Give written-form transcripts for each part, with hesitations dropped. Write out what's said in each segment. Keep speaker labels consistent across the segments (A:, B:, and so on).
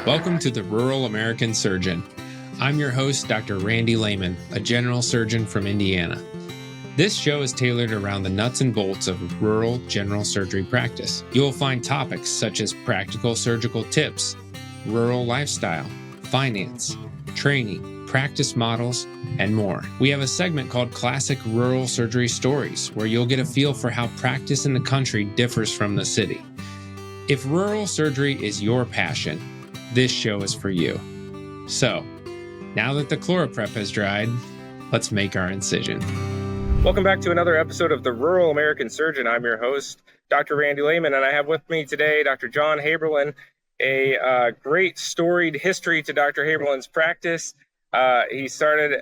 A: Welcome to the Rural American Surgeon. I'm your host, Dr. Randy Lehman, a general surgeon from Indiana. This show is tailored around the nuts and bolts of rural general surgery practice. You will find topics such as practical surgical tips, rural lifestyle, finance, training, practice models, and more. We have a segment called Classic Rural Surgery Stories, where you'll get a feel for how practice in the country differs from the city. If rural surgery is your passion, this show is for you. So, now that the ChloraPrep has dried, let's make our incision. Welcome back to another episode of the Rural American Surgeon. I'm your host, Dr. Randy Lehman, and I have with me today Dr. John Haeberlin, a great storied history to Dr. Haeberlin's practice. He started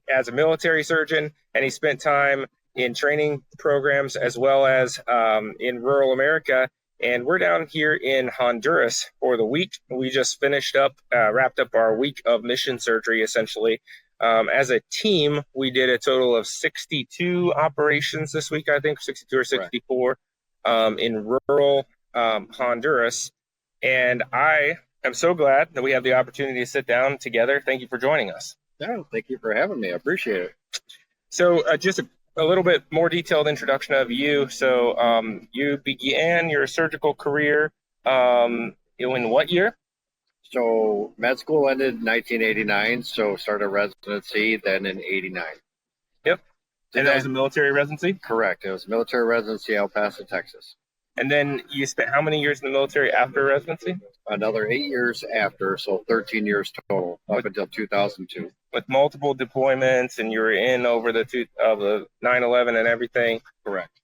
A: as a military surgeon, and he spent time in training programs as well as in rural America. And we're down here in Honduras for the week. We just wrapped up our week of mission surgery, essentially. As a team, we did a total of 62 operations this week, I think, 62 or 64 in rural Honduras. And I am so glad that we have the opportunity to sit down together. Thank you for joining us.
B: No, thank you for having me. I appreciate it.
A: So just a little bit more detailed introduction of you. So you began your surgical career in what year?
B: So med school ended in 1989, so started residency then in 89.
A: Yep. And that was a military residency?
B: Correct. It was military residency, El Paso, Texas.
A: And then you spent how many years in the military after residency?
B: Another 8 years after, so 13 years total, up until 2002.
A: With multiple deployments, and you were in over the 9/11 and everything?
B: Correct.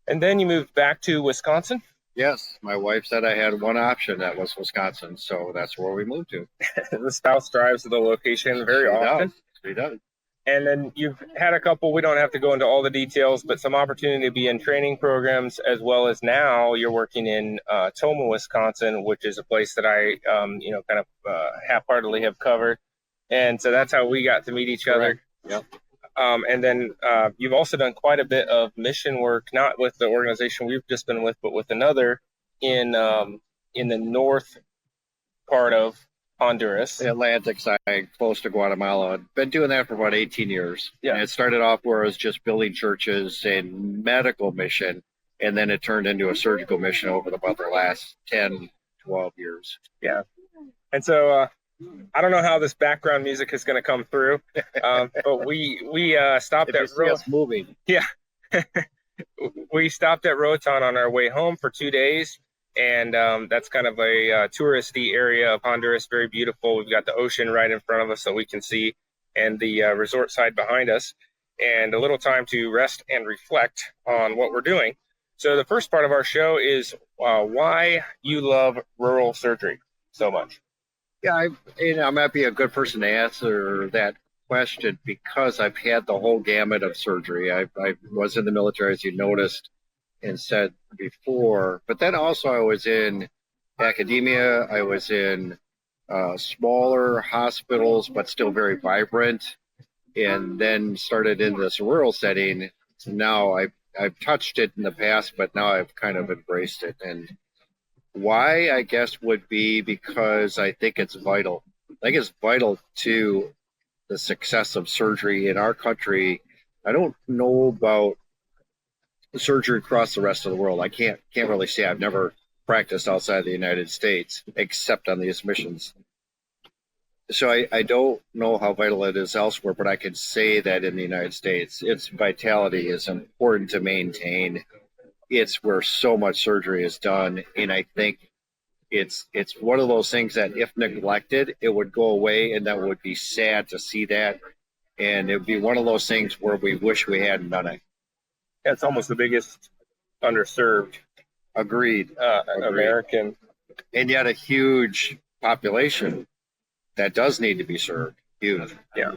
A: And then you moved back to Wisconsin?
B: Yes, my wife said I had one option, that was Wisconsin, so that's where we moved to.
A: The spouse drives to the location very often.
B: She does.
A: And then you've had a couple, we don't have to go into all the details, but some opportunity to be in training programs, as well as now you're working in Tomah, Wisconsin, which is a place that I, half-heartedly have covered. And so that's how we got to meet each other.
B: Yep.
A: And then you've also done quite a bit of mission work, not with the organization we've just been with, but with another in the north part of Honduras.
B: The Atlantic side, close to Guatemala. I've been doing that for about 18 years.
A: Yeah.
B: And it started off where I was just building churches and medical mission, and then it turned into a surgical mission over about the last 10, 12 years.
A: Yeah. And so I don't know how this background music is going to come through, but we stopped at
B: moving.
A: Yeah. We stopped at Roatan on our way home for 2 days. And that's kind of a touristy area of Honduras, very beautiful. We've got the ocean right in front of us so we can see, and the resort side behind us, and a little time to rest and reflect on what we're doing. So the first part of our show is why you love rural surgery so much.
B: Yeah, I might be a good person to answer that question because I've had the whole gamut of surgery. I was in the military, as you noticed and said before, but then also I was in academia. I was in smaller hospitals, but still very vibrant, and then started in this rural setting. Now I've touched it in the past, but now I've kind of embraced it. And why, I guess, would be because I think it's vital. I think it's vital to the success of surgery in our country. I don't know about surgery across the rest of the world. I can't really say. I've never practiced outside the United States except on these missions. So I don't know how vital it is elsewhere, but I can say that in the United States, its vitality is important to maintain. It's where so much surgery is done, and I think it's one of those things that if neglected, it would go away, and that would be sad to see that. And it would be one of those things where we wish we hadn't done it.
A: It's almost the biggest underserved
B: Agreed.
A: American.
B: And yet a huge population that does need to be served. Huge.
A: Yeah.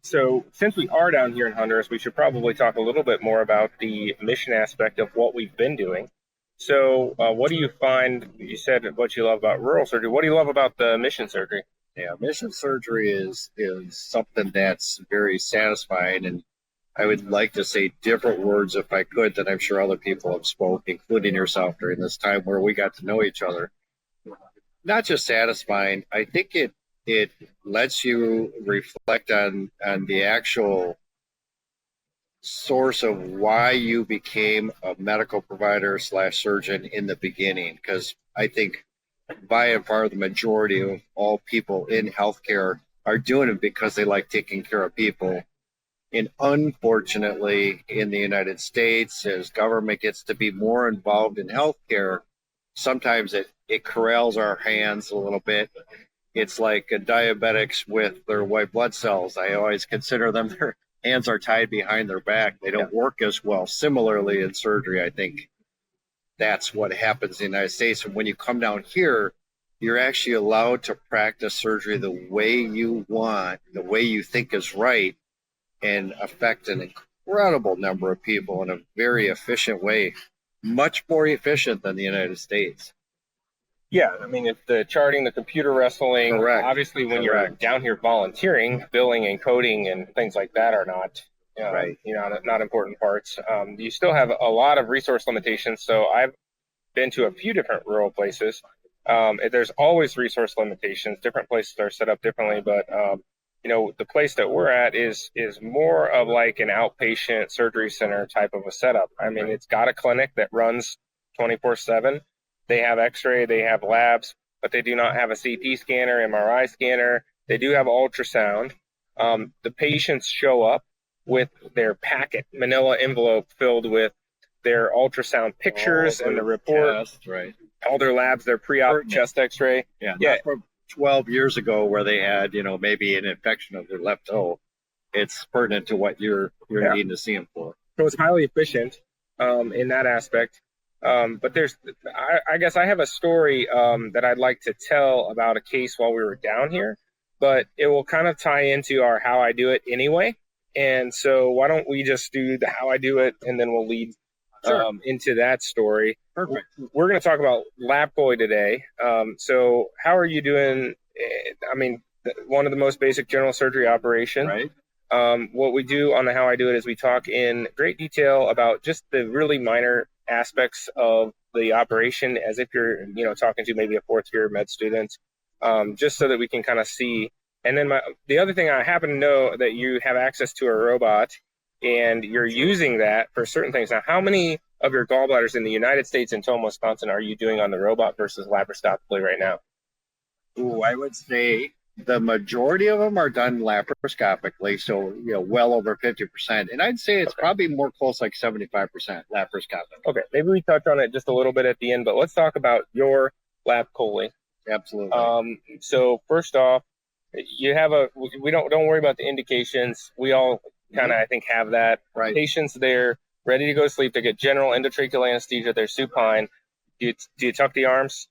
A: So since we are down here in Honduras, we should probably talk a little bit more about the mission aspect of what we've been doing. So what do you find, you said what you love about rural surgery, what do you love about the mission surgery?
B: Yeah, mission surgery is something that's very satisfying, and I would like to say different words if I could that I'm sure other people have spoke, including yourself during this time where we got to know each other. not just satisfying. I think it lets you reflect on the actual source of why you became a medical provider slash surgeon in the beginning. Because I think by and far the majority of all people in healthcare are doing it because they like taking care of people. And unfortunately, in the United States, as government gets to be more involved in healthcare, sometimes it corrals our hands a little bit. It's like diabetics with their white blood cells. I always consider them, their hands are tied behind their back. They don't work as well. Similarly, in surgery, I think that's what happens in the United States. And when you come down here, you're actually allowed to practice surgery the way you want, the way you think is right, and affect an incredible number of people in a very efficient way, much more efficient than the United States.
C: Yeah, I mean, it's the charting, the computer wrestling.
B: Correct.
C: Obviously, when you're down here volunteering, billing and coding and things like that are not,
B: Right.
C: not important parts. You still have a lot of resource limitations. So I've been to a few different rural places. There's always resource limitations. Different places are set up differently, but the place that we're at is more of like an outpatient surgery center type of a setup. I mean, it's got a clinic that runs 24/7. They have X-ray, they have labs, but they do not have a CT scanner, MRI scanner. They do have ultrasound. The patients show up with their packet, manila envelope filled with their ultrasound pictures and the report.
B: Test, right.
C: All their labs, their pre-op chest X-ray.
B: Yeah. Not from 12 years ago where they had, maybe an infection of their left toe. It's pertinent to what you're needing to see them for.
C: So it's highly efficient in that aspect. But I guess I have a story that I'd like to tell about a case while we were down here, but it will kind of tie into our how I do it anyway. And so why don't we just do the how I do it, and then we'll lead into that story.
B: Perfect.
C: We're going to talk about lap chole today. So how are you doing? I mean, one of the most basic general surgery operations.
B: Right.
C: What we do on the how I do it is we talk in great detail about just the really minor aspects of the operation, as if you're talking to maybe a fourth year med student, just so that we can kind of see. And then the other thing, I happen to know that you have access to a robot and you're using that for certain things. Now, how many of your gallbladders in the United States and Tacoma, Wisconsin are you doing on the robot versus laparoscopically right now?
B: Ooh, I would say the majority of them are done laparoscopically, so well over 50%, and I'd say it's probably more close, like 75% laparoscopic.
C: Okay, maybe we touch on it just a little bit at the end, but let's talk about your lap chole.
B: Absolutely.
C: So first off, you have we don't worry about the indications. We all kind of I think have that.
B: Right.
C: Patients there ready to go to sleep. They get general endotracheal anesthesia. They're supine. Do you tuck the arms?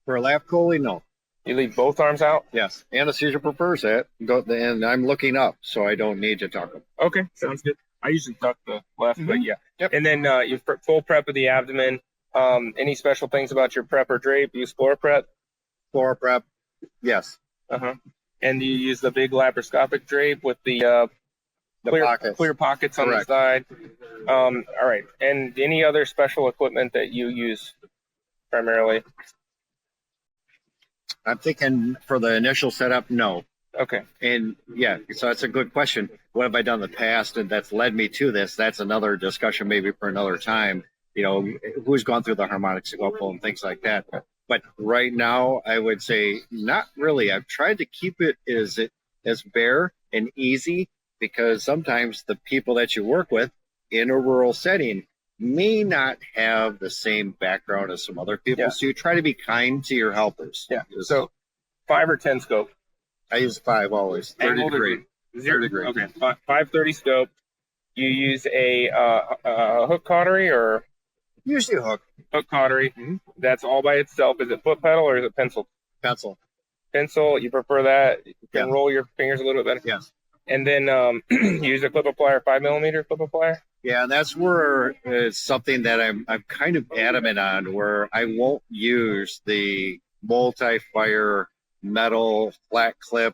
B: For a lap chole, no.
C: You leave both arms out?
B: Yes. Anesthesia prefers it. And I'm looking up, so I don't need to tuck them.
C: Okay, sounds good. I usually tuck the left, but yeah.
B: Yep.
C: And then you full prep of the abdomen. Any special things about your prep or drape? Use floor prep?
B: Floor prep, yes.
C: And you use the big laparoscopic drape with the clear pockets on the side. All right. And any other special equipment that you use primarily?
B: I'm thinking for the initial setup, no.
C: Okay.
B: And yeah, so that's a good question. What have I done in the past? And that's led me to this. That's another discussion maybe for another time. Who's gone through the harmonic scalpel and things like that. But right now, I would say not really. I've tried to keep it as bare and easy, because sometimes the people that you work with in a rural setting may not have the same background as some other people. Yeah. So you try to be kind to your helpers.
C: Yeah. So 5 or 10 scope?
B: I use 5 always. 30 degree.
C: 0 degree. Okay. 530 scope. You use a hook cautery or?
B: Usually a hook.
C: Hook cautery. Mm-hmm. That's all by itself. Is it foot pedal or is it pencil?
B: Pencil.
C: Pencil. You prefer that? You can roll your fingers a little bit better?
B: Yes.
C: And then use a clip applier, 5mm clip applier?
B: Yeah, and that's where it's something that I'm kind of adamant on, where I won't use the multi-fire metal flat clip.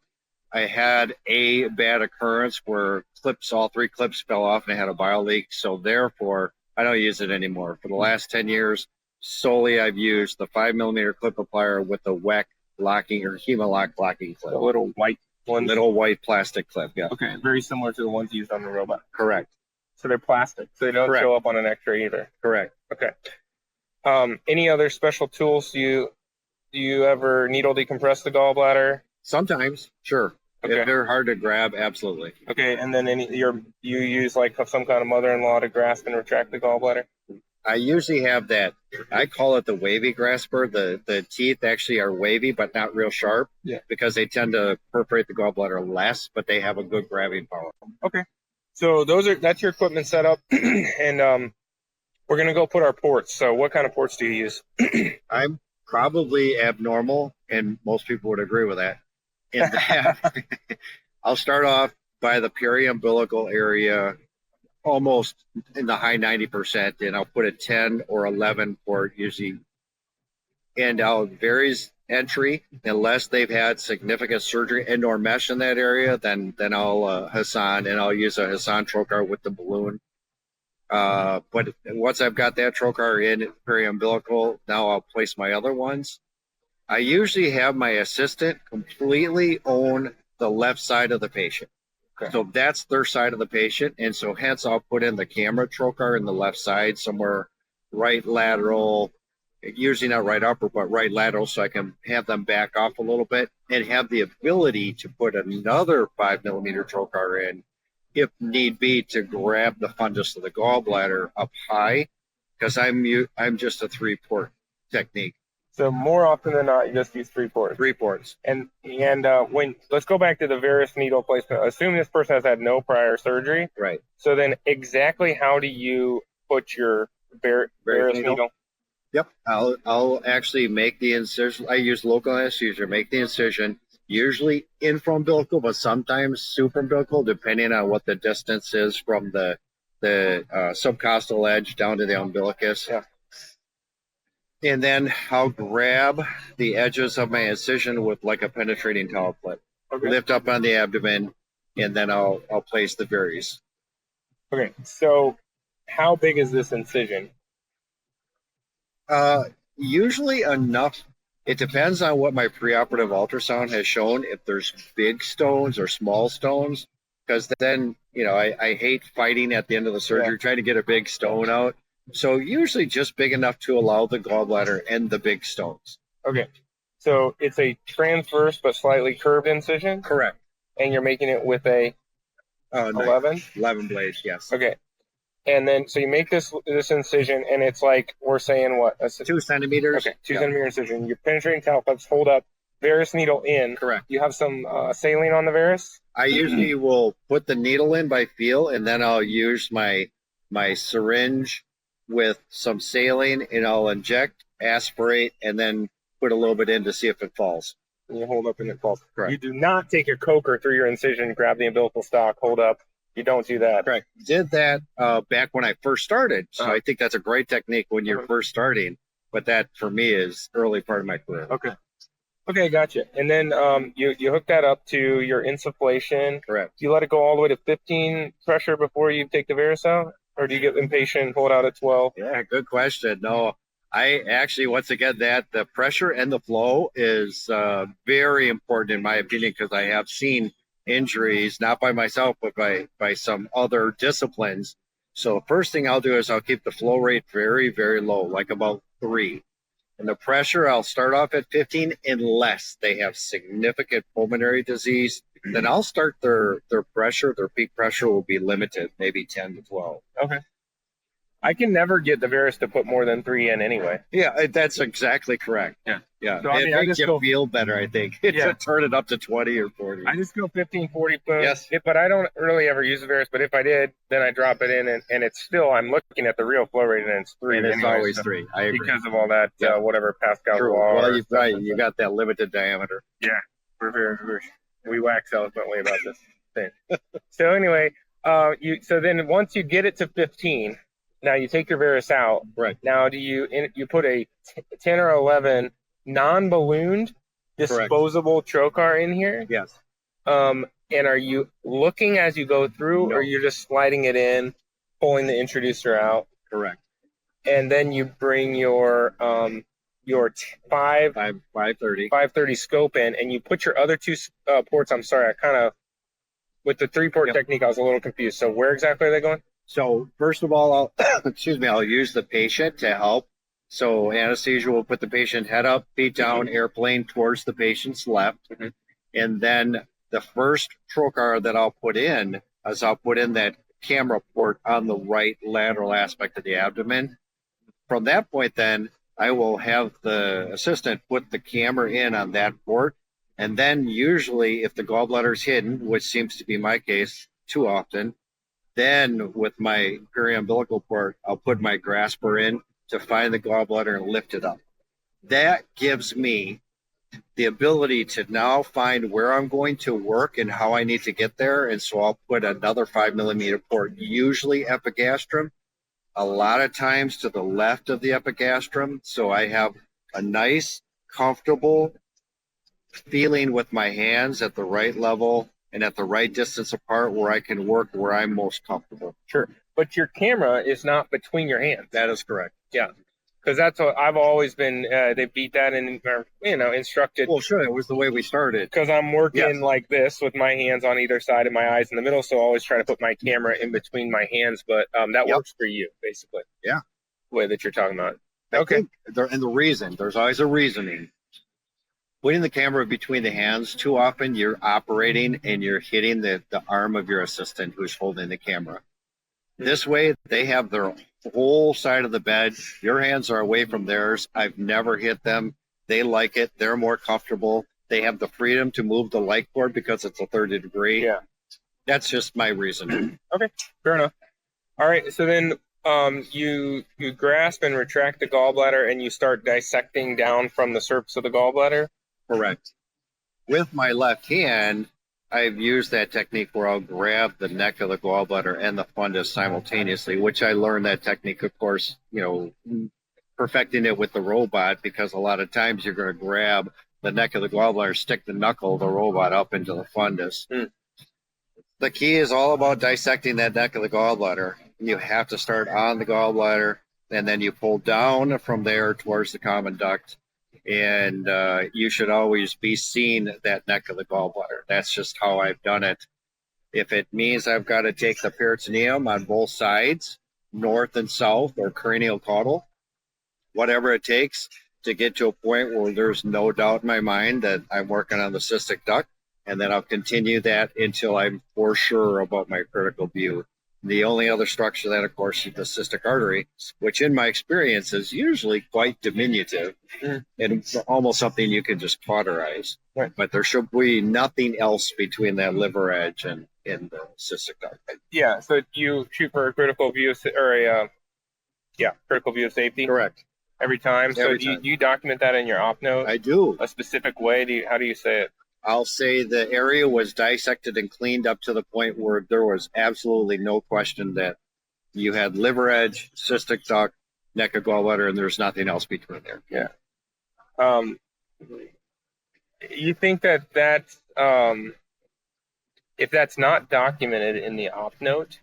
B: I had a bad occurrence where all 3 clips fell off and I had a bile leak. So therefore, I don't use it anymore. For the last 10 years, solely I've used the 5mm clip applier with the WEC locking or Hemalock locking clip.
C: The little white one.
B: Little white plastic clip, yeah.
C: Okay, very similar to the ones used on the robot.
B: Correct.
C: So they're plastic, so they don't
B: Correct.
C: show up on an X-ray either.
B: Correct.
C: Okay. Any other special tools? Do you ever needle decompress the gallbladder?
B: Sometimes, sure.
C: Okay.
B: If they're hard to grab, absolutely.
C: Okay, and then you use like some kind of mother-in-law to grasp and retract the gallbladder?
B: I usually have that, I call it the wavy grasper. The teeth actually are wavy, but not real sharp.
C: Yeah.
B: Because they tend to perforate the gallbladder less, but they have a good grabbing power.
C: Okay. So that's your equipment setup, and we're gonna go put our ports. So what kind of ports do you use?
B: I'm probably abnormal, and most people would agree with that. In that I'll start off by the periumbilical area, almost in the high 90%, and I'll put a 10 or 11 port usually. And I'll varies entry unless they've had significant surgery and or mesh in that area. Then I'll Hassan, and I'll use a Hassan trocar with the balloon. But once I've got that trocar in periumbilical, now I'll place my other ones. I usually have my assistant completely own the left side of the patient. Okay. So that's their side of the patient. And so hence I'll put in the camera trocar in the left side, somewhere right lateral, usually not right upper, but right lateral, so I can have them back off a little bit and have the ability to put another 5mm trocar in if need be to grab the fundus of the gallbladder up high, because I'm just a 3-port technique.
C: So more often than not, you just use 3 ports.
B: 3 ports.
C: And when let's go back to the varus needle placement. Assume this person has had no prior surgery.
B: Right.
C: So then, exactly how do you put your varus needle?
B: Yep. I'll actually make the incision. I use local anesthesia, make the incision, usually infraumbilical, but sometimes supraumbilical, depending on what the distance is from the subcostal edge down to the umbilicus.
C: Yeah.
B: And then I'll grab the edges of my incision with like a penetrating towel clip. Okay. Lift up on the abdomen, and then I'll place the varus.
C: Okay. So how big is this incision?
B: Usually enough. It depends on what my preoperative ultrasound has shown, if there's big stones or small stones, because then, I hate fighting at the end of the surgery, trying to get a big stone out. So usually just big enough to allow the gallbladder and the big stones.
C: Okay. So it's a transverse but slightly curved incision?
B: Correct.
C: And you're making it with a 11?
B: 11 blades, yes.
C: Okay. And then, so you make this incision, and it's like, we're saying what?
B: 2 centimeters.
C: Okay, 2 centimeter incision. You're penetrating towel clips, hold up, varus needle in.
B: Correct.
C: You have some saline on the varus?
B: I usually will put the needle in by feel, and then I'll use my syringe with some saline, and I'll inject, aspirate, and then put a little bit in to see if it falls.
C: And you hold up and it falls.
B: Correct.
C: You do not take your coker through your incision, grab the umbilical stock, hold up. You don't do that.
B: Correct. Did that back when I first started. So I think that's a great technique when you're first starting. But that, for me, is early part of my career.
C: Okay, gotcha. And then you hook that up to your insufflation.
B: Correct.
C: Do you let it go all the way to 15 pressure before you take the varus out? Or do you get impatient and pull it out at 12?
B: Yeah, good question. No, I actually, once again, the pressure and the flow is very important in my opinion, because I have seen injuries, not by myself, but by some other disciplines. So the first thing I'll do is I'll keep the flow rate very, very low, like about 3. And the pressure, I'll start off at 15 unless they have significant pulmonary disease. Then I'll start their pressure, their peak pressure will be limited, maybe 10 to 12.
C: Okay. I can never get the varus to put more than 3 in anyway.
B: Yeah, that's exactly correct. Yeah.
C: So,
B: it makes you feel better, I think. To turn it up to 20 or 40.
C: I just go 15, 40 boom.
B: Yes.
C: But I don't really ever use the varus. But if I did, then I drop it in, and it's still, I'm looking at the real flow rate, and it's 3.
B: And it's
C: anyway,
B: always 3. I agree.
C: Because of all that, whatever Pascal's
B: True.
C: law.
B: Well, you got that limited diameter.
C: Yeah. We wax eloquently about this thing. So anyway, so then once you get it to 15, now you take your varus out.
B: Right.
C: Now you put a 10 or 11 non-ballooned disposable trocar in here?
B: Yes.
C: And are you looking as you go through, or you're just sliding it in, pulling the introducer out?
B: Correct.
C: and then you bring your 530 scope in, and you put your other two ports. I'm sorry, I kind of with the 3-port technique, I was a little confused. So where exactly are they going?
B: So first of all, I'll use the patient to help. So anesthesia will put the patient head up, feet down, airplane towards the patient's left. And then the first trocar that I'll put in is I'll put in that camera port on the right lateral aspect of the abdomen. From that point, then I will have the assistant put the camera in on that port. And then usually if the gallbladder is hidden, which seems to be my case too often, then with my periumbilical port, I'll put my grasper in to find the gallbladder and lift it up. That gives me the ability to now find where I'm going to work and how I need to get there. And so I'll put another 5mm port, usually epigastrum, a lot of times to the left of the epigastrum. So I have a nice, comfortable feeling with my hands at the right level and at the right distance apart where I can work where I'm most comfortable.
C: Sure. But your camera is not between your hands.
B: That is correct.
C: Yeah. Because that's what I've always been, they beat that and, instructed.
B: Well, sure. It was the way we started.
C: Because I'm working like this with my hands on either side and my eyes in the middle. So I always try to put my camera in between my hands. But that works for you, basically.
B: Yeah.
C: The way that you're talking about.
B: Okay. And the reason, there's always a reasoning. Putting the camera between the hands, too often you're operating and you're hitting the arm of your assistant who's holding the camera. This way, they have their whole side of the bed. Your hands are away from theirs. I've never hit them. They like it. They're more comfortable. They have the freedom to move the light cord because it's a 3rd degree.
C: Yeah.
B: That's just my reason.
C: Okay, fair enough. All right, so then you grasp and retract the gallbladder and you start dissecting down from the surface of the gallbladder?
B: Correct. With my left hand, I've used that technique where I'll grab the neck of the gallbladder and the fundus simultaneously, which I learned that technique, of course, perfecting it with the robot, because a lot of times you're going to grab the neck of the gallbladder, stick the knuckle of the robot up into the fundus. The key is all about dissecting that neck of the gallbladder. You have to start on the gallbladder, and then you pull down from there towards the common duct. And you should always be seeing that neck of the gallbladder. That's just how I've done it. If it means I've got to take the peritoneum on both sides, north and south, or cranial caudal, whatever it takes to get to a point where there's no doubt in my mind that I'm working on the cystic duct, and then I'll continue that until I'm for sure about my critical view. The only other structure that, of course, is the cystic artery, which in my experience is usually quite diminutive and almost something you can just cauterize.
C: Right.
B: But there should be nothing else between that liver edge and the cystic duct.
C: Yeah, so you shoot for a critical view critical view of safety?
B: Correct.
C: Every time? So do you document that in your op note?
B: I do.
C: A specific way? How do you say it?
B: I'll say the area was dissected and cleaned up to the point where there was absolutely no question that you had liver edge, cystic duct, neck of gallbladder, and there's nothing else between there.
C: Yeah. You think that if that's not documented in the op note,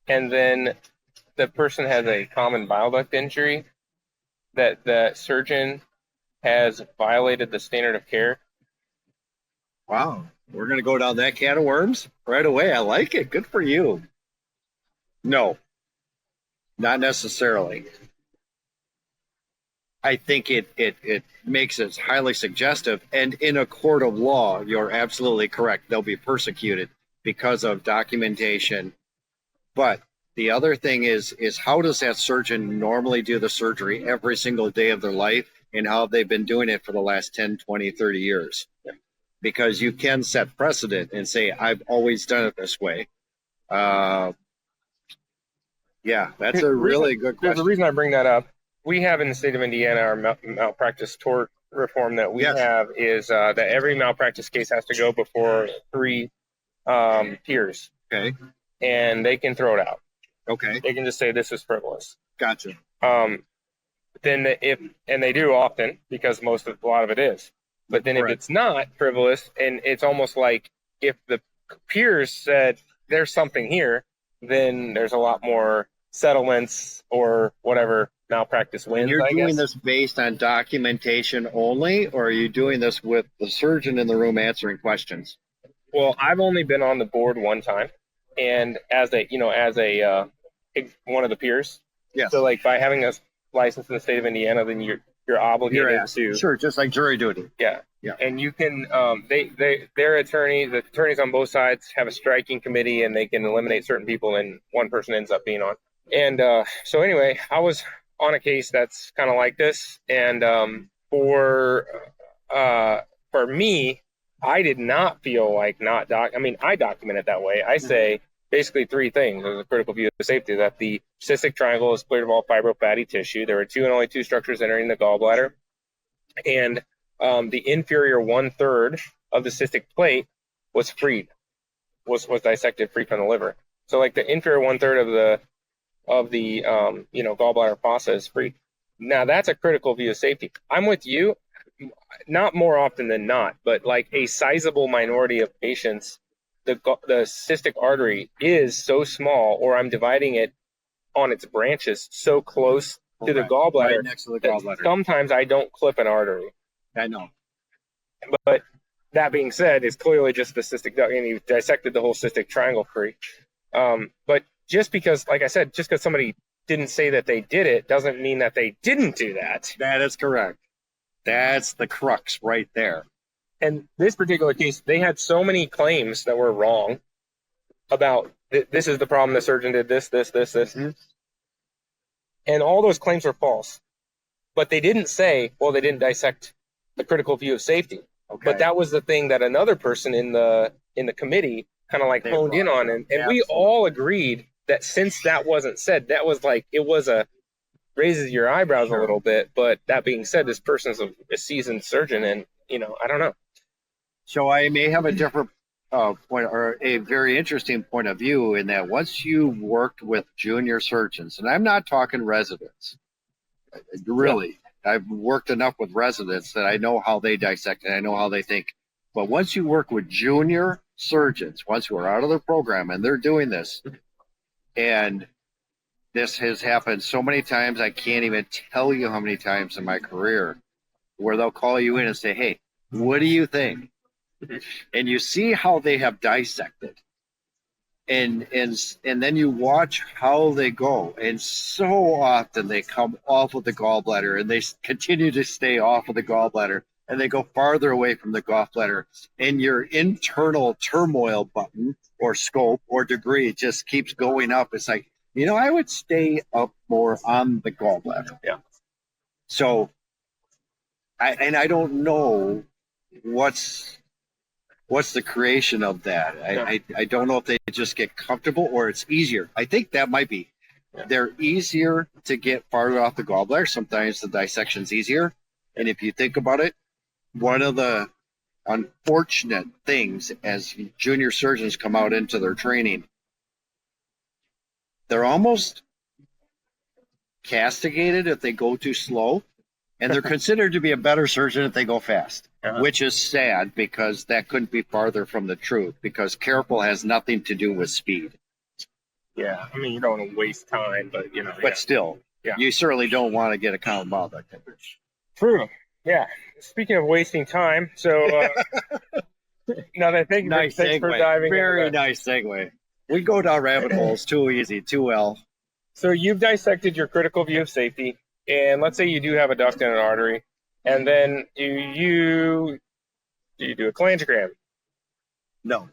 C: and then the person has a common bile duct injury, that the surgeon has violated the standard of care?
B: Wow, we're going to go down that can of worms right away. I like it. Good for you. No, not necessarily. I think it makes it highly suggestive. And in a court of law, you're absolutely correct. They'll be persecuted because of documentation. But the other thing is how does that surgeon normally do the surgery every single day of their life, and how they've been doing it for the last 10, 20, 30 years? Because you can set precedent and say, I've always done it this way. Yeah, that's a really good question.
C: There's a reason I bring that up. We have in the state of Indiana our malpractice tort reform that we have is that every malpractice case has to go before 3 peers.
B: Okay.
C: And they can throw it out.
B: Okay.
C: They can just say this is frivolous.
B: Gotcha.
C: Then and they do often, because a lot of it is. But then if it's not frivolous, and it's almost like if the peers said there's something here, then there's a lot more settlements or whatever malpractice wins.
B: And you're
C: I
B: doing
C: guess.
B: this based on documentation only, or are you doing this with the surgeon in the room answering questions?
C: Well, I've only been on the board one time, and as a one of the peers.
B: Yes.
C: So like by having a license in the state of Indiana, then you're obligated to
B: Sure, just like jury duty.
C: Yeah.
B: Yeah.
C: And you can their attorneys, the attorneys on both sides have a striking committee, and they can eliminate certain people, and one person ends up being on. And so anyway, I was on a case that's kind of like this, and for me, I did not feel like I document it that way. I say basically three things as a critical view of safety: that the cystic triangle is cleared of all fibrofatty tissue. There were only two structures entering the gallbladder, and the inferior 1/3 of the cystic plate was freed, was dissected free from the liver. So like the inferior 1/3 of the gallbladder fossa is free. Now that's a critical view of safety. I'm with you, not more often than not, but like a sizable minority of patients, the cystic artery is so small, or I'm dividing it on its branches so close to the gallbladder,
B: right next to the gallbladder.
C: Sometimes I don't clip an artery.
B: I know.
C: But that being said, it's clearly just the cystic duct, and you dissected the whole cystic triangle free. But just because, like I said, just because somebody didn't say that they did it doesn't mean that they didn't do that.
B: That is correct. That's the crux right there.
C: And this particular case, they had so many claims that were wrong about this is the problem, the surgeon did this. Mm-hmm. And all those claims were false. But they didn't say, well, they didn't dissect the critical view of safety. Okay. But that was the thing that another person in the committee kind of like honed in on. And we all agreed that since that wasn't said, that was like, it was raises your eyebrows a little bit. But that being said, this person's a seasoned surgeon, and, I don't know.
B: So I may have a different point, or a very interesting point of view, in that once you worked with junior surgeons, and I'm not talking residents, really, I've worked enough with residents that I know how they dissect and I know how they think. But once you work with junior surgeons, once who are out of their program and they're doing this, and this has happened so many times, I can't even tell you how many times in my career, where they'll call you in and say, hey, what do you think? And you see how they have dissected, and then you watch how they go, and so often they come off of the gallbladder and they continue to stay off of the gallbladder, and they go farther away from the gallbladder, and your internal turmoil button or scope or degree just keeps going up. It's like, I would stay up more on the gallbladder.
C: Yeah.
B: So I don't know what's the creation of that. I don't know if they just get comfortable or it's easier. I think that might be. Yeah. They're easier to get farther off the gallbladder. Sometimes the dissection's easier. And if you think about it, one of the unfortunate things as junior surgeons come out into their training, they're almost castigated if they go too slow. And they're considered to be a better surgeon if they go fast, which is sad, because that couldn't be farther from the truth, because careful has nothing to do with speed.
C: Yeah, I mean, you don't want to waste time, but,
B: But still, you certainly don't want to get a compound like that.
C: True, yeah. Speaking of wasting time, so thanks for diving.
B: Very nice segue. We go down rabbit holes too easy, too well.
C: So you've dissected your critical view of safety. And let's say you do have a duct and an artery, and then do you do a cholangiogram?
B: No.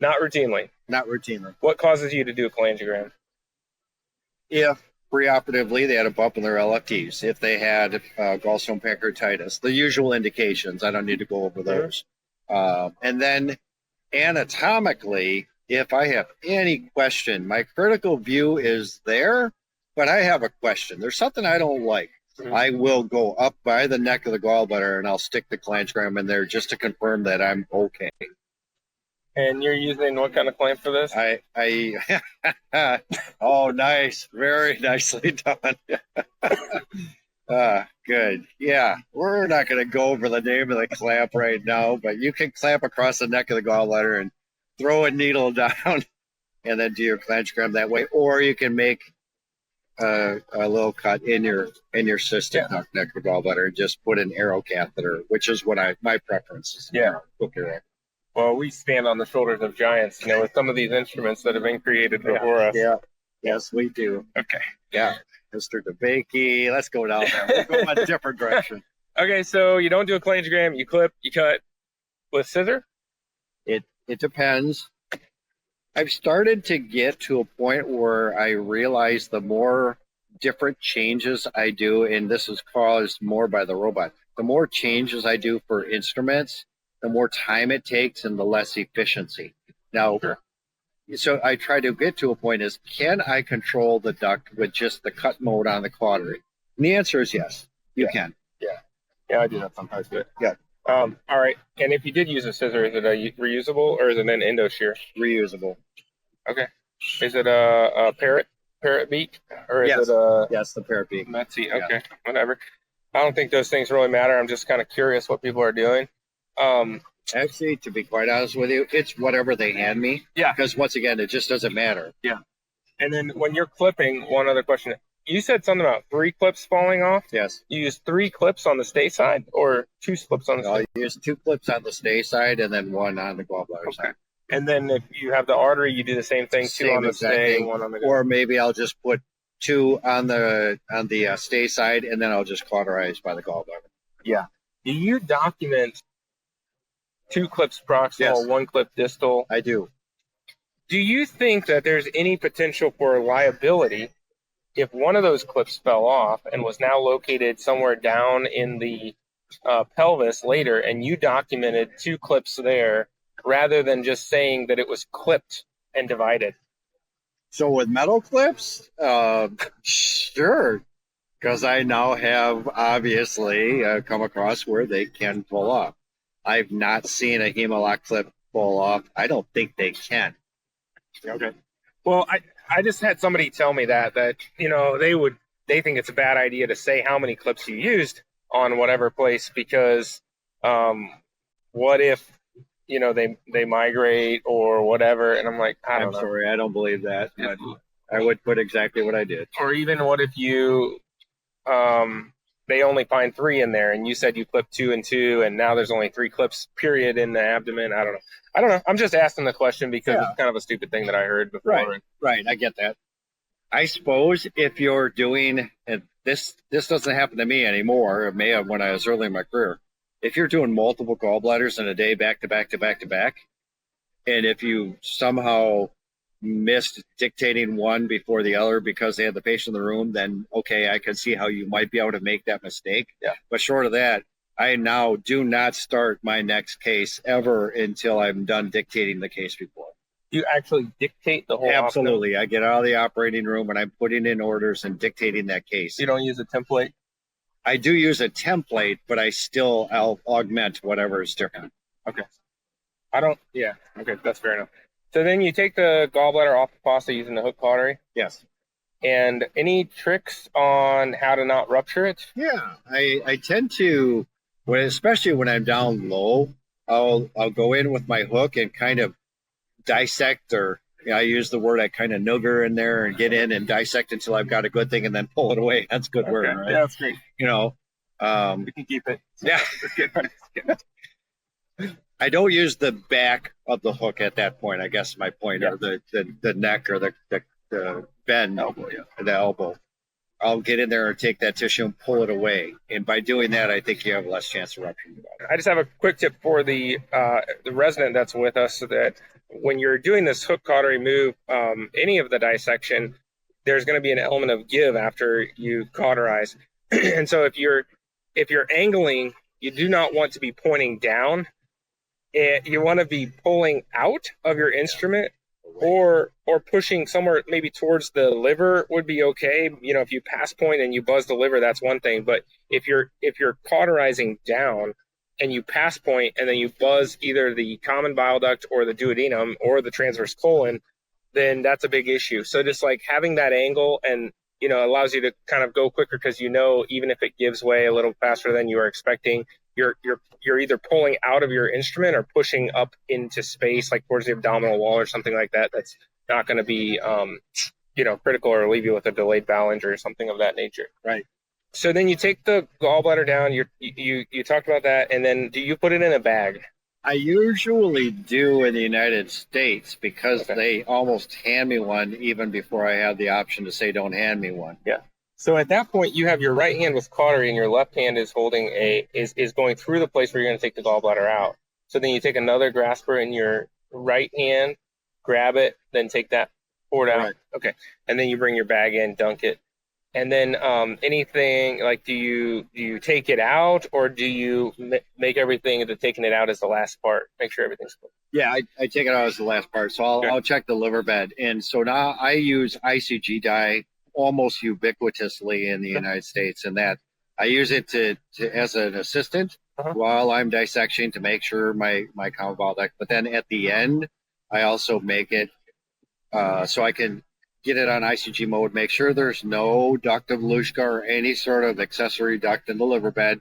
C: Not routinely?
B: Not routinely.
C: What causes you to do a cholangiogram?
B: If preoperatively they had a bump in their LFTs, if they had gallstone pancreatitis, the usual indications, I don't need to go over those. And then anatomically, if I have any question, my critical view is there, but I have a question. There's something I don't like. Mm-hmm. I will go up by the neck of the gallbladder and I'll stick the cholangiogram in there just to confirm that I'm okay.
C: And you're using what kind of clamp for this?
B: Oh, nice. Very nicely done. Good. Yeah, we're not going to go over the name of the clamp right now, but you can clamp across the neck of the gallbladder and throw a needle down and then do your cholangiogram that way. Or you can make a little cut in your cystic duct neck or gallbladder and just put an arrow catheter, which is what my preference is.
C: Yeah.
B: Okay.
C: Well, we stand on the shoulders of giants, with some of these instruments that have been created before us.
B: Yeah. Yes, we do.
C: Okay.
B: Yeah. Mr. DeBakey, let's go down there. We'll go in a different direction.
C: Okay, so you don't do a cholangiogram, you clip, you cut with scissor?
B: It depends. I've started to get to a point where I realize the more different changes I do, and this is caused more by the robot, the more changes I do for instruments, the more time it takes and the less efficiency. Now, so I try to get to a point is, can I control the duct with just the cut mode on the cautery? And the answer is yes, you can.
C: Yeah, I do that sometimes. But
B: Yeah.
C: All right. And if you did use a scissor, is it a reusable or is it an endo shear?
B: Reusable.
C: Okay. Is it a parrot beak or is
B: Yes.
C: it a
B: Yes, the parrot beak.
C: Metzi? Okay, whatever. I don't think those things really matter. I'm just kind of curious what people are doing.
B: Actually, to be quite honest with you, it's whatever they hand me.
C: Yeah.
B: Because once again, it just doesn't matter.
C: And then when you're clipping, one other question. You said something about 3 clips falling off.
B: Yes.
C: You use 3 clips on the stay side or 2 clips on the
B: I'll
C: stay?
B: use 2 clips on the stay side and then 1 on the gallbladder side.
C: And then if you have the artery, you do the same thing, 2
B: Same
C: on the
B: exact
C: stay,
B: thing.
C: 1 on the...
B: Or maybe I'll just put 2 on the stay side and then I'll just cauterize by the gallbladder.
C: Do you document 2 clips proximal,
B: Yes.
C: 1 clip distal?
B: I do.
C: Do you think that there's any potential for liability if one of those clips fell off and was now located somewhere down in the pelvis later, and you documented 2 clips there rather than just saying that it was clipped and divided?
B: So with metal clips, sure. Because I now have obviously come across where they can pull off. I've not seen a Hemalock clip pull off. I don't think they can.
C: Okay. Well, I just had somebody tell me that they think it's a bad idea to say how many clips you used on whatever place because what if they migrate or whatever, and I'm like,
B: I'm sorry, I don't believe that. But I would put exactly what I did.
C: Or even what if you they only find 3 in there and you said you clipped 2 and 2 and now there's only 3 clips period in the abdomen. I don't know. I'm just asking the question because it's kind of a stupid thing that I heard before.
B: Right. I get that. I suppose if you're doing, and this doesn't happen to me anymore. It may have when I was early in my career. If you're doing multiple gallbladders in a day, back to back to back to back, and if you somehow missed dictating one before the other because they had the patient in the room, then okay, I can see how you might be able to make that mistake.
C: Yeah.
B: But short of that, I now do not start my next case ever until I'm done dictating the case report.
C: You actually dictate the whole
B: Absolutely. I get out of the operating room and I'm putting in orders and dictating that case.
C: You don't use a template?
B: I do use a template, but I'll augment whatever is different.
C: Okay. Okay, that's fair enough. So then you take the gallbladder off the fossa using the hook cautery?
B: Yes.
C: And any tricks on how to not rupture it?
B: Yeah, I tend to, especially when I'm down low, I'll go in with my hook and kind of dissect, or I use the word, I kind of nooger in there and get in and dissect until I've got a good thing and then pull it away. That's good word, right?
C: Yeah, that's great.
B: We
C: can keep it.
B: Yeah. I don't use the back of the hook at that point, I guess my point, or the neck or the bend, the elbow. I'll get in there and take that tissue and pull it away. And by doing that, I think you have less chance of rupturing.
C: I just have a quick tip for the resident that's with us, so that when you're doing this hook cautery move, any of the dissection, there's going to be an element of give after you cauterize. And so if you're angling, you do not want to be pointing down. You want to be pulling out of your instrument, or pushing somewhere maybe towards the liver would be okay. If you pass point and you buzz the liver, that's one thing. But if you're cauterizing down and you pass point and then you buzz either the common bile duct or the duodenum or the transverse colon, then that's a big issue. So just like having that angle and allows you to kind of go quicker, because even if it gives way a little faster than you are expecting, you're either pulling out of your instrument or pushing up into space, like towards the abdominal wall or something like that. That's not going to be critical or leave you with a delayed bowel injury or something of that nature.
B: Right.
C: So then you take the gallbladder down. You talked about that, and then do you put it in a bag?
B: I usually do in the United States because
C: Okay.
B: they almost hand me one even before I have the option to say don't hand me one.
C: Yeah. So at that point, you have your right hand with cautery, and your left hand is holding is going through the place where you're going to take the gallbladder out. So then you take another grasper in your right hand, grab it, then take that, pour it out.
B: Right.
C: Okay. And then you bring your bag in, dunk it. And then anything like, do you take it out, or do you make everything that taking it out as the last part? Make sure everything's cool.
B: Yeah, I take it out as the last part. So I'll check the liver bed. And so now I use ICG dye almost ubiquitously in the United States, and that I use it to as an assistant while I'm dissecting to make sure my common bowel duct. But then at the end, I also make it so I can get it on ICG mode, make sure there's no duct of Luschka or any sort of accessory duct in the liver bed,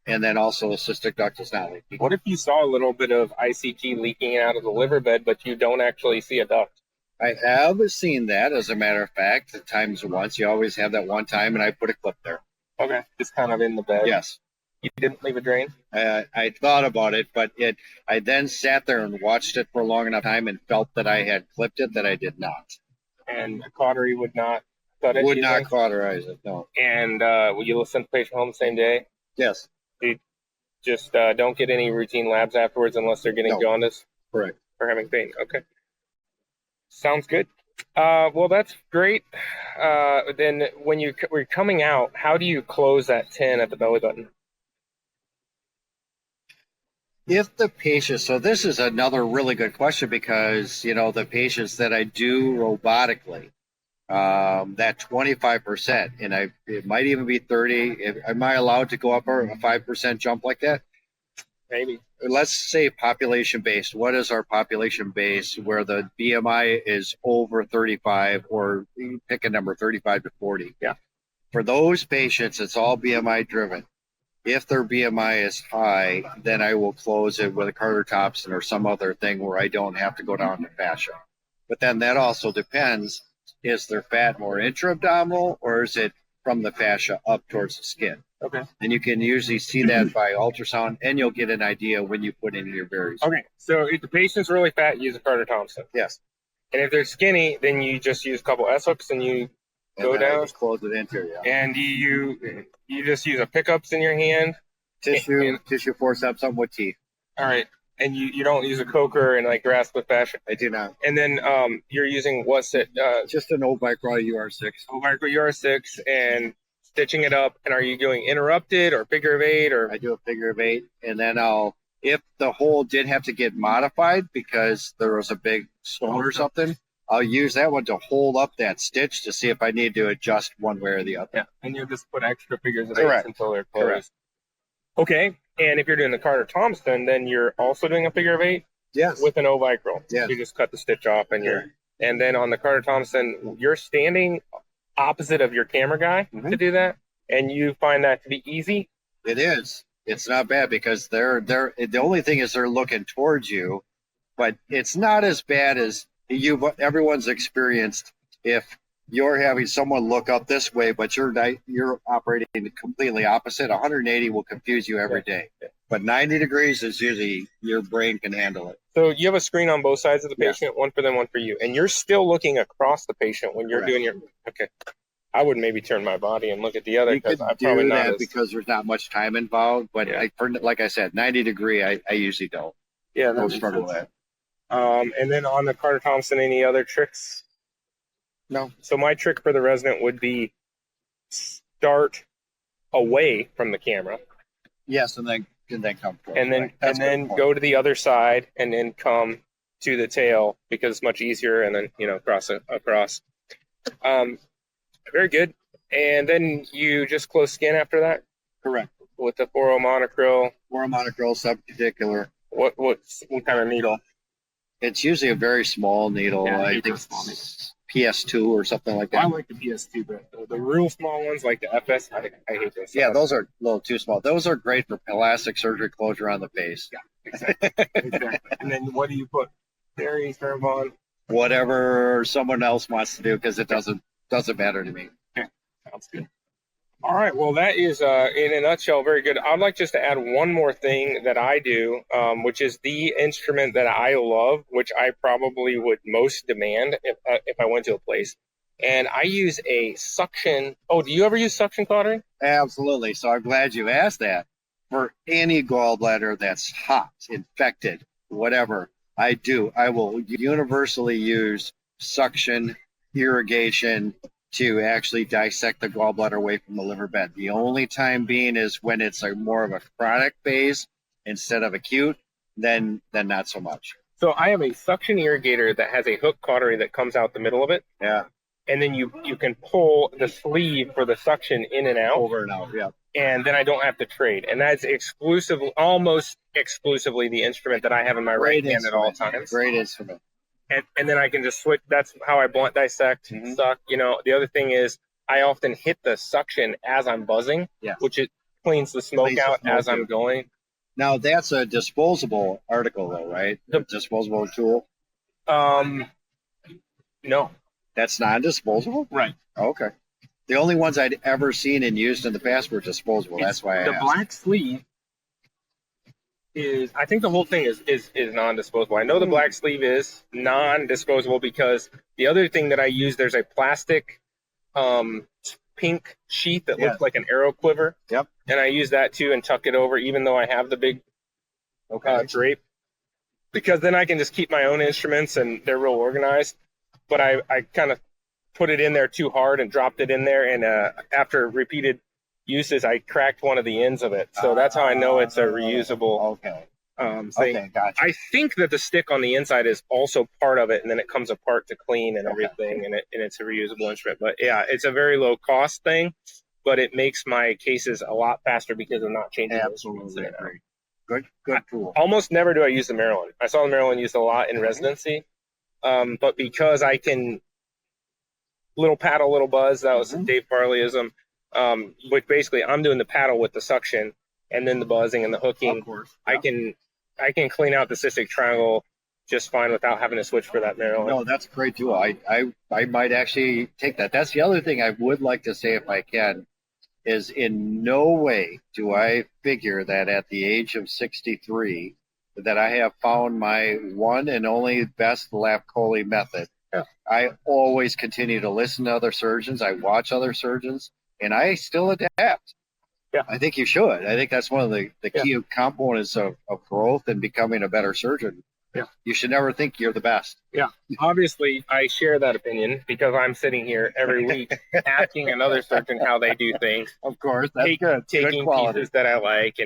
B: and then also the cystic duct is not leaking.
C: What if you saw a little bit of ICG leaking out of the liver bed, but you don't actually see a duct?
B: I have seen that, as a matter of fact, at times once. You always have that one time, and I put a clip there.
C: Okay, just kind of in the bed.
B: Yes.
C: You didn't leave a drain?
B: I thought about it, but I then sat there and watched it for a long enough time and felt that I had clipped it, that I did not.
C: And the cautery would not cut it?
B: Would not cauterize it, no.
C: And will you send the patient home the same day?
B: Yes.
C: You just don't get any routine labs afterwards unless they're getting jaundice?
B: Correct.
C: Or having pain. Okay. Sounds good. Well, that's great. Then when we're coming out, how do you close that 10 at the belly button?
B: If the patient, so this is another really good question, because, the patients that I do robotically, that 25%, and it might even be 30, am I allowed to go up a 5% jump like that?
C: Maybe.
B: Let's say population based. What is our population base where the BMI is over 35, or you pick a number, 35 to 40?
C: Yeah.
B: For those patients, it's all BMI driven. If their BMI is high, then I will close it with a Carter Thompson or some other thing where I don't have to go down to fascia. But then that also depends, is their fat more intra-abdominal, or is it from the fascia up towards the skin?
C: Okay.
B: And you can usually see that by ultrasound, and you'll get an idea when you put in your berries.
C: Okay, so if the patient's really fat, use a Carter Thompson.
B: Yes.
C: And if they're skinny, then you just use a couple S-hooks and you go down.
B: Just close it into, yeah.
C: And you just use a pickups in your hand.
B: Tissue forceps, something with teeth.
C: All right. And you don't use a coker and like grasp with fascia.
B: I do not.
C: And then you're using
B: just an old micro UR6.
C: Old micro UR6 and stitching it up. And are you doing interrupted or figure of 8 or?
B: I do a figure of 8, and then if the hole did have to get modified because there was a big stone or something, I'll use that one to hold up that stitch to see if I need to adjust one way or the other.
C: Yeah, and you just put extra figures of 8 until they're closed.
B: Correct.
C: Okay, and if you're doing the Carter Thompson, then you're also doing a figure of 8?
B: Yes.
C: With an ovicral.
B: Yes.
C: You just cut the stitch off and then on the Carter Thompson, you're standing opposite of your camera guy to do that, and you find that to be easy?
B: It is. It's not bad because they're the only thing is they're looking towards you, but it's not as bad as everyone's experienced. If you're having someone look up this way, but you're operating completely opposite, 180 will confuse you every day. But 90 degrees is usually your brain can handle it.
C: So you have a screen on both sides of the patient, one for them, one for you, and you're still looking across the patient when you're doing your. Okay. I would maybe turn my body and look at the other because I probably not that
B: because there's not much time involved. But like I said, 90 degree, I usually don't.
C: Yeah,
B: don't struggle with that.
C: And then on the Carter Thompson, any other tricks?
B: No.
C: So my trick for the resident would be start away from the camera.
B: Yes, and then come close.
C: And then go to the other side and then come to the tail because it's much easier. And then cross. Very good. And then you just close skin after that?
B: Correct.
C: With the 4O monocryl.
B: 4O monocryl subcuticular.
C: What kind of needle?
B: It's usually a very small needle.
C: Yeah,
B: I think PS2 or something like that.
C: I like the PS2, but the real small ones like the FS, I hate those.
B: Yeah, those are a little too small. Those are great for plastic surgery closure on the face.
C: Yeah, exactly. And then what do you put? Berries, Herbon?
B: whatever someone else wants to do, because it doesn't matter to me.
C: Okay, sounds good. All right, well, that is, in a nutshell, very good. I'd like just to add one more thing that I do, which is the instrument that I love, which I probably would most demand if I went to a place. And I use a suction. Oh, do you ever use suction cautery?
B: Absolutely. So I'm glad you asked that. For any gallbladder that's hot, infected, whatever, I will universally use suction irrigation to actually dissect the gallbladder away from the liver bed. The only time being is when it's more of a chronic phase instead of acute, then not so much.
C: So I have a suction irrigator that has a hook cautery that comes out the middle of it.
B: Yeah.
C: And then you can pull the sleeve for the suction in and out.
B: Over and out, yeah.
C: And then I don't have to trade. And that's almost exclusively the instrument that I have in my right hand at all times.
B: Great instrument.
C: And then I can just switch. That's how I blunt dissect, suck. The other thing is I often hit the suction as I'm buzzing, which it cleans the smoke out as I'm going.
B: Now, that's a disposable article, though, right? The disposable tool?
C: No.
B: That's non-disposable?
C: Right.
B: Okay. The only ones I'd ever seen and used in the past were disposable. That's why I asked.
C: The black sleeve is, I think the whole thing is non-disposable. I know the black sleeve is non-disposable because the other thing that I use, there's a plastic pink sheath that looks like an arrow quiver.
B: Yep.
C: And I use that too and tuck it over, even though I have the big drape. Because then I can just keep my own instruments and they're real organized. But I kind of put it in there too hard and dropped it in there. And after repeated uses, I cracked one of the ends of it. So that's how I know it's a reusable thing.
B: Okay, gotcha.
C: I think that the stick on the inside is also part of it, and then it comes apart to clean and everything, and it's a reusable instrument. But yeah, it's a very low cost thing, but it makes my cases a lot faster because I'm not changing
B: Absolutely. Good tool.
C: Almost never do I use the Maryland. I saw the Maryland used a lot in residency, but because I can little paddle, little buzz, that was Dave Farleyism, which basically I'm doing the paddle with the suction and then the buzzing and the hooking.
B: Of course.
C: I can clean out the cystic triangle just fine without having to switch for that Maryland.
B: No, that's a great tool. I might actually take that. That's the other thing I would like to say, if I can, is in no way do I figure that at the age of 63 that I have found my one and only best lap chole method.
C: Yeah.
B: I always continue to listen to other surgeons. I watch other surgeons, and I still adapt.
C: Yeah.
B: I think you should. I think that's one of the key components of growth and becoming a better surgeon.
C: Yeah.
B: You should never think you're the best.
C: Yeah. Obviously, I share that opinion because I'm sitting here every week asking another surgeon how they do things.
B: Of course. That's
C: good. Taking pieces that I like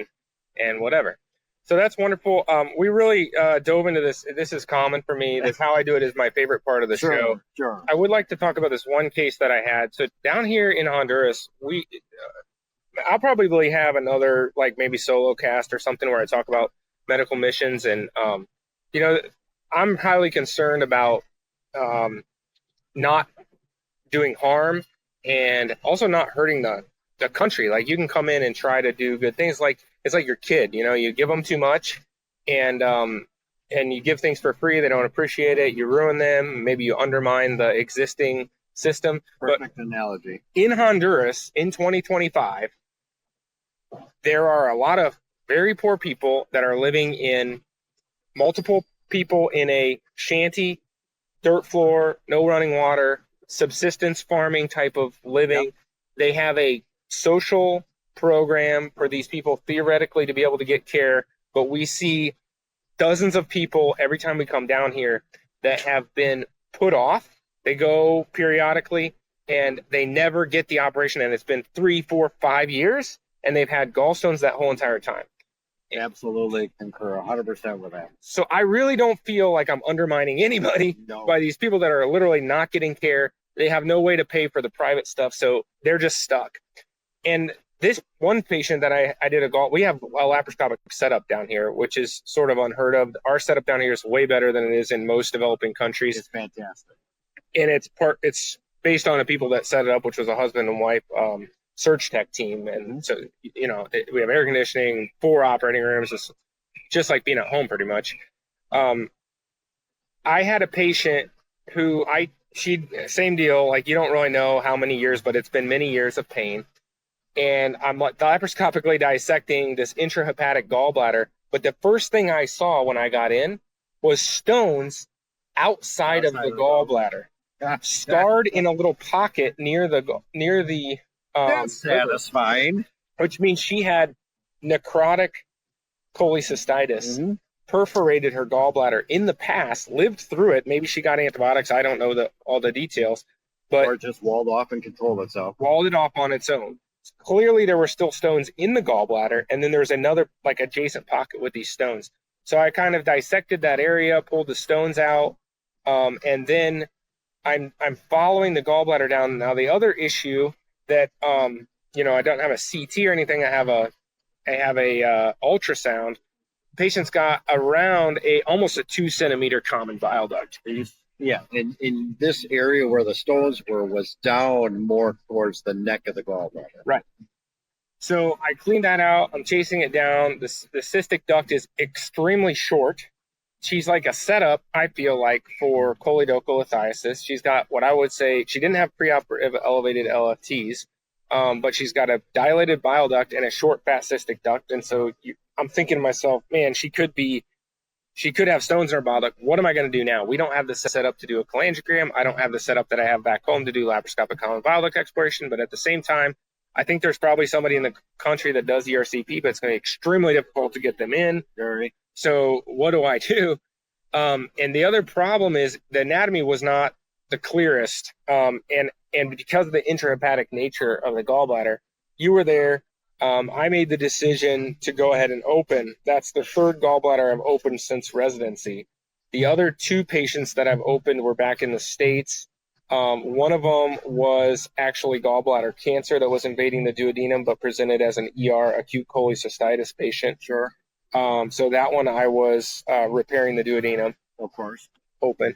C: and whatever. So that's wonderful. We really dove into this. This is common for me. This how I do it is my favorite part of the show.
B: Sure.
C: I would like to talk about this one case that I had. So down here in Honduras, I'll probably have another maybe solo cast or something where I talk about medical missions. And, I'm highly concerned about not doing harm and also not hurting the country. Like, you can come in and try to do good things. It's like your kid, you give them too much and you give things for free. They don't appreciate it. You ruin them. Maybe you undermine the existing system.
B: Perfect analogy.
C: In Honduras in 2025, there are a lot of very poor people that are living in multiple people in a shanty, dirt floor, no running water, subsistence farming type of living. Yep. They have a social program for these people theoretically to be able to get care, but we see dozens of people every time we come down here that have been put off. They go periodically and they never get the operation, and it's been 3, 4, 5 years, and they've had gallstones that whole entire time.
B: Absolutely concur 100% with that.
C: So I really don't feel like I'm undermining anybody by these people that are literally not getting care. They have no way to pay for the private stuff, so they're just stuck. And this one patient that I did we have a laparoscopic setup down here, which is sort of unheard of. Our setup down here is way better than it is in most developing countries.
B: It's fantastic.
C: And it's based on the people that set it up, which was a husband and wife surge tech team. And so, we have air conditioning, 4 operating rooms. It's just like being at home pretty much. I had a patient same deal. Like, you don't really know how many years, but it's been many years of pain. And I'm like laparoscopically dissecting this intrahepatic gallbladder. But the first thing I saw when I got in was stones outside of the gallbladder, scarred in a little pocket near the.
B: That's satisfying.
C: Which means she had necrotic cholecystitis, perforated her gallbladder in the past, lived through it. Maybe she got antibiotics. I don't know all the details, but
B: or it just walled off and controlled itself.
C: Walled it off on its own. Clearly, there were still stones in the gallbladder, and then there was another like adjacent pocket with these stones. So I kind of dissected that area, pulled the stones out, and then I'm following the gallbladder down. Now the other issue that I don't have a CT or anything. I have a ultrasound. Patient's got around almost a 2 centimeter common bile duct.
B: Yeah, in this area where the stones were was down more towards the neck of the gallbladder.
C: Right. So I cleaned that out. I'm chasing it down. The cystic duct is extremely short. She's like a setup, I feel like, for choledocholithiasis. She's got what I would say, she didn't have preoperative elevated LFTs, but she's got a dilated bile duct and a short fat cystic duct. And so I'm thinking to myself, man, she could have stones in her bile duct. What am I going to do now? We don't have the setup to do a cholangiogram. I don't have the setup that I have back home to do laparoscopic common bile duct exploration. But at the same time, I think there's probably somebody in the country that does ERCP, but it's going to be extremely difficult to get them in.
B: Very.
C: So what do I do? And the other problem is the anatomy was not the clearest. And because of the intrahepatic nature of the gallbladder, you were there. I made the decision to go ahead and open. That's the third gallbladder I've opened since residency. The other two patients that I've opened were back in the States. One of them was actually gallbladder cancer that was invading the duodenum, but presented as an ER, acute cholecystitis patient.
B: Sure.
C: So that one I was repairing the duodenum,
B: of course,
C: open.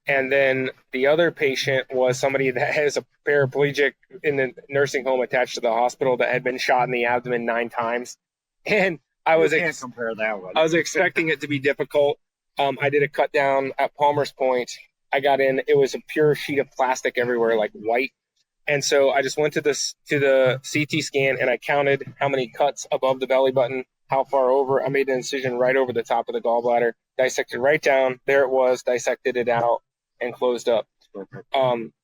C: And then the other patient was somebody that has a paraplegic in the nursing home attached to the hospital that had been shot in the abdomen 9 times. And I
B: can't compare that one.
C: I was expecting it to be difficult. I did a cut down at Palmer's Point. I got in, it was a pure sheet of plastic everywhere, like white. And so I just went to the CT scan and I counted how many cuts above the belly button, how far over. I made an incision right over the top of the gallbladder, dissected right down. There it was, dissected it out and closed up.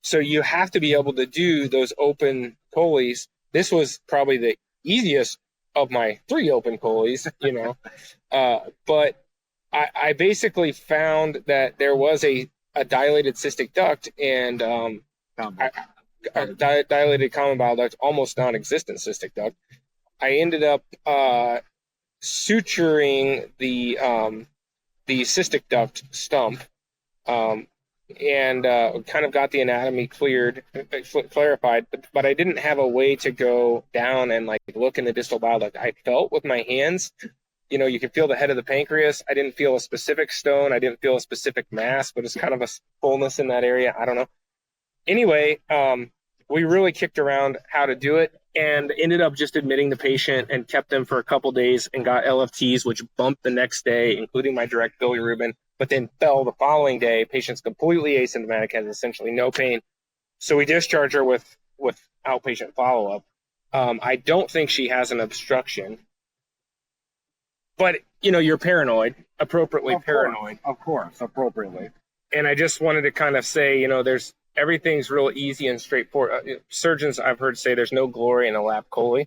C: So you have to be able to do those open choles. This was probably the easiest of my 3 open choles, but I basically found that there was a dilated cystic duct and dilated common bile duct, almost non-existent cystic duct. I ended up suturing the cystic duct stump and kind of got the anatomy clarified, but I didn't have a way to go down and like look in the distal bile duct. I felt with my hands, you can feel the head of the pancreas. I didn't feel a specific stone. I didn't feel a specific mass, but it's kind of a fullness in that area. I don't know. Anyway, we really kicked around how to do it and ended up just admitting the patient and kept them for a couple days and got LFTs, which bumped the next day, including my direct bilirubin, but then fell the following day. Patient's completely asymptomatic, has essentially no pain. So we discharge her with outpatient follow-up. I don't think she has an obstruction. But, you're paranoid, appropriately paranoid.
B: Of course, appropriately.
C: And I just wanted to kind of say, everything's real easy and straightforward. Surgeons, I've heard say there's no glory in a lap chole,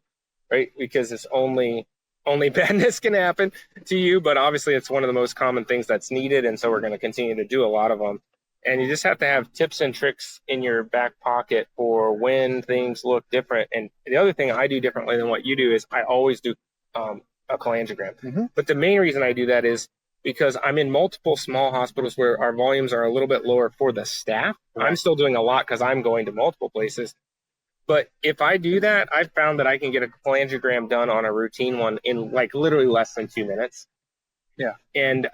C: right? Because it's only badness can happen to you. But obviously, it's one of the most common things that's needed. And so we're going to continue to do a lot of them. And you just have to have tips and tricks in your back pocket for when things look different. And the other thing I do differently than what you do is I always do a cholangiogram. Mm-hmm. But the main reason I do that is because I'm in multiple small hospitals where our volumes are a little bit lower for the staff. Right. I'm still doing a lot because I'm going to multiple places. But if I do that, I've found that I can get a cholangiogram done on a routine one in like literally less than 2 minutes.
B: Yeah.
C: And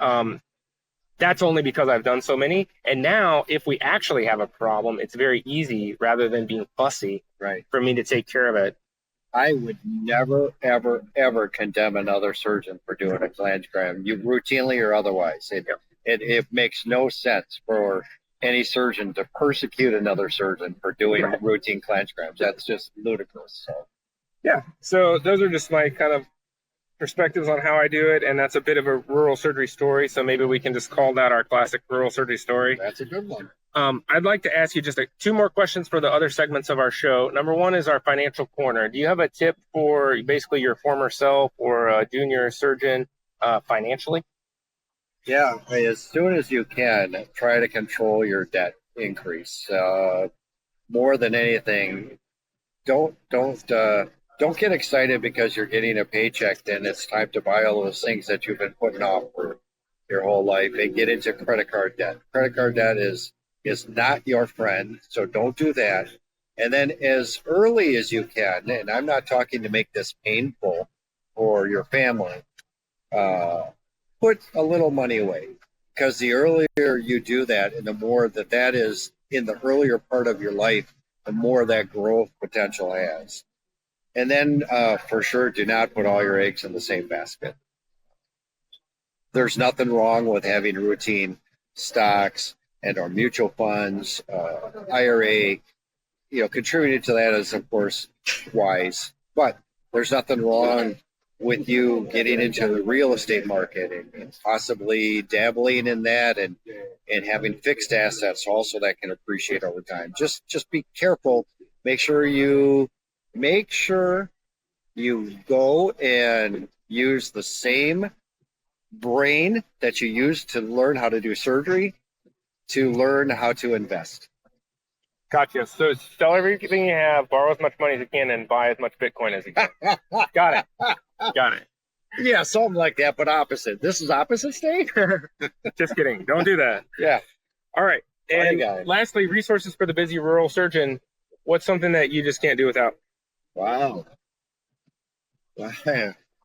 C: that's only because I've done so many. And now if we actually have a problem, it's very easy rather than being fussy,
B: right,
C: for me to take care of it.
B: I would never, ever, ever condemn another surgeon for doing a cholangiogram, you routinely or otherwise. It makes no sense for any surgeon to persecute another surgeon for doing routine clanograms. That's just ludicrous. So.
C: Yeah. So those are just my kind of perspectives on how I do it, and that's a bit of a rural surgery story. So maybe we can just call that our classic rural surgery story.
B: That's a good one.
C: I'd like to ask you just two more questions for the other segments of our show. Number one is our financial corner. Do you have a tip for basically your former self or a junior surgeon financially?
B: Yeah, as soon as you can, try to control your debt increase. More than anything, don't get excited because you're getting a paycheck. Then it's time to buy all those things that you've been putting off for your whole life and get into credit card debt. Credit card debt is not your friend, so don't do that. And then as early as you can, and I'm not talking to make this painful for your family, put a little money away, because the earlier you do that and the more that is in the earlier part of your life, the more that growth potential has. And then for sure, do not put all your eggs in the same basket. There's nothing wrong with having routine stocks and or mutual funds, IRA. Contributing to that is, of course, wise. But there's nothing wrong with you getting into the real estate market and possibly dabbling in that and having fixed assets also that can appreciate over time. Just be careful. Make sure you go and use the same brain that you use to learn how to do surgery to learn how to invest.
C: Gotcha. So sell everything you have, borrow as much money as you can, and buy as much Bitcoin as you can. Got it.
B: Yeah, something like that, but opposite. This is opposite state?
C: Just kidding. Don't do that.
B: Yeah.
C: All right. And lastly, resources for the busy rural surgeon. What's something that you just can't do without?
B: Wow.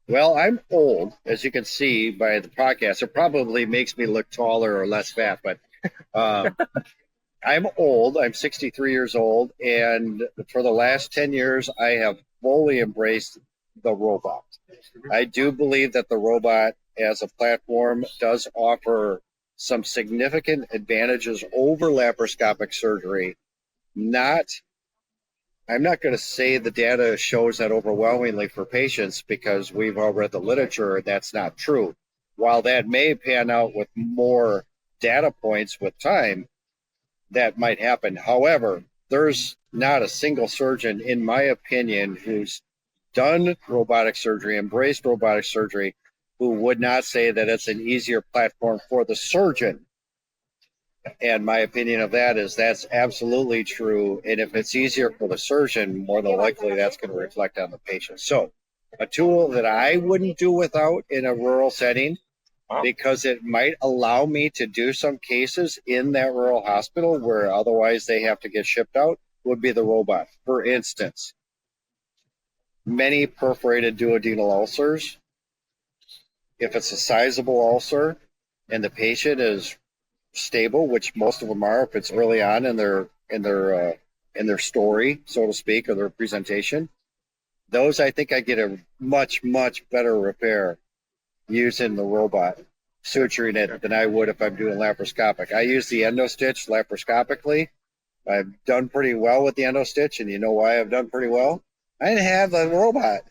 B: Well, I'm old, as you can see by the podcast. It probably makes me look taller or less fat, but I'm old. I'm 63 years old, and for the last 10 years, I have fully embraced the robot. I do believe that the robot as a platform does offer some significant advantages over laparoscopic surgery. I'm not going to say the data shows that overwhelmingly for patients, because we've all read the literature and that's not true. While that may pan out with more data points with time, that might happen. However, there's not a single surgeon, in my opinion, who's done robotic surgery, embraced robotic surgery, who would not say that it's an easier platform for the surgeon. And my opinion of that is that's absolutely true. And if it's easier for the surgeon, more than likely that's going to reflect on the patient. So a tool that I wouldn't do without in a rural setting, because it might allow me to do some cases in that rural hospital where otherwise they have to get shipped out, would be the robot. For instance, many perforated duodenal ulcers, if it's a sizable ulcer and the patient is stable, which most of them are, if it's early on in their story, so to speak, or their presentation, those I think I get a much better repair using the robot suturing it than I would if I'm doing laparoscopic. I use the endo stitch laparoscopically. I've done pretty well with the endo stitch, and you know why I've done pretty well? I didn't have the robot.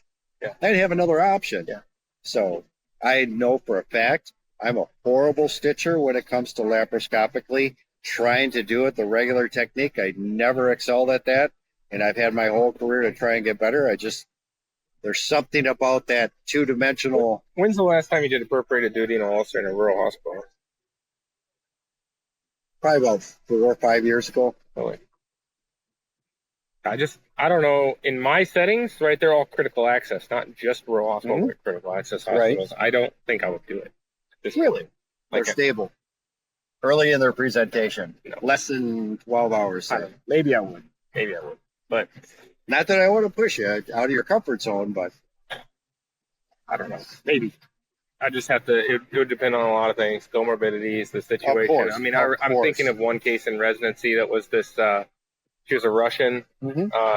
B: I didn't have another option. So I know for a fact I'm a horrible stitcher when it comes to laparoscopically trying to do it the regular technique. I never excelled at that, and I've had my whole career to try and get better. There's something about that two-dimensional.
C: When's the last time you did a perforated duodenal ulcer in a rural hospital?
B: Probably about 4 or 5 years ago.
C: Really? I don't know. In my settings, right, they're all critical access, not just rural hospitals, but critical access hospitals. Right. I don't think I would do it.
B: Really? They're stable. Early in their presentation. Less than 12 hours.
C: Maybe I would. But
B: not that I want to push you out of your comfort zone, but
C: I don't know. Maybe. I just have to, it would depend on a lot of things, comorbidities, the situation. Of course, I'm thinking of one case in residency that was this, she was a Russian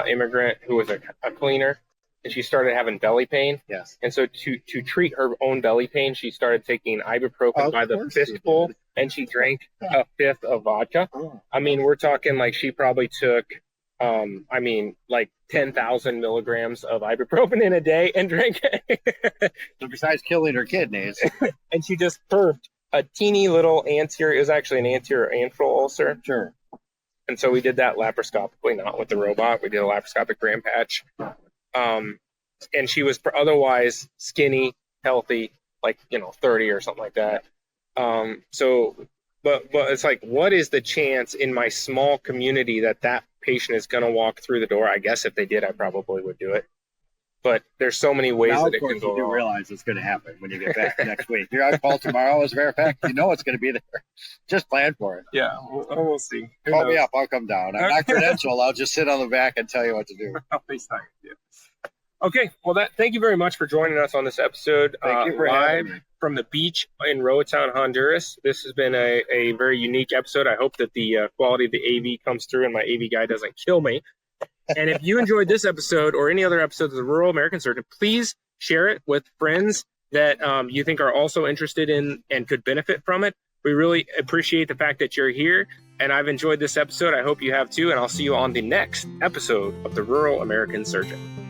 C: immigrant who was a cleaner, and she started having belly pain.
B: Yes.
C: And so to treat her own belly pain, she started taking ibuprofen by the fistful and she drank a fifth of vodka. I mean, we're talking like she probably took, like 10,000 milligrams of ibuprofen in a day and drank it.
B: So besides killing her kidneys.
C: And she just perked a teeny little anterior, it was actually an anterior antral ulcer.
B: Sure.
C: And so we did that laparoscopically, not with the robot. We did a laparoscopic gram patch. And she was otherwise skinny, healthy, like, 30 or something like that. But it's like, what is the chance in my small community that patient is going to walk through the door? I guess if they did, I probably would do it. But there's so many ways that it can go wrong.
B: You do realize it's going to happen when you get back next week. You're on call tomorrow, as a matter of fact. You know it's going to be there. Just plan for it.
C: Yeah, we'll see.
B: Call me up. I'll come down. I'm not credentialed. I'll just sit on the back and tell you what to do.
C: I'll FaceTime you. Okay, well, thank you very much for joining us on this episode.
B: Thank you for having me.
C: From the beach in Roatan, Honduras. This has been a very unique episode. I hope that the quality of the AV comes through and my AV guy doesn't kill me. And if you enjoyed this episode or any other episodes of the Rural American Surgeon, please share it with friends that you think are also interested in and could benefit from it. We really appreciate the fact that you're here, and I've enjoyed this episode. I hope you have too, and I'll see you on the next episode of the Rural American Surgeon.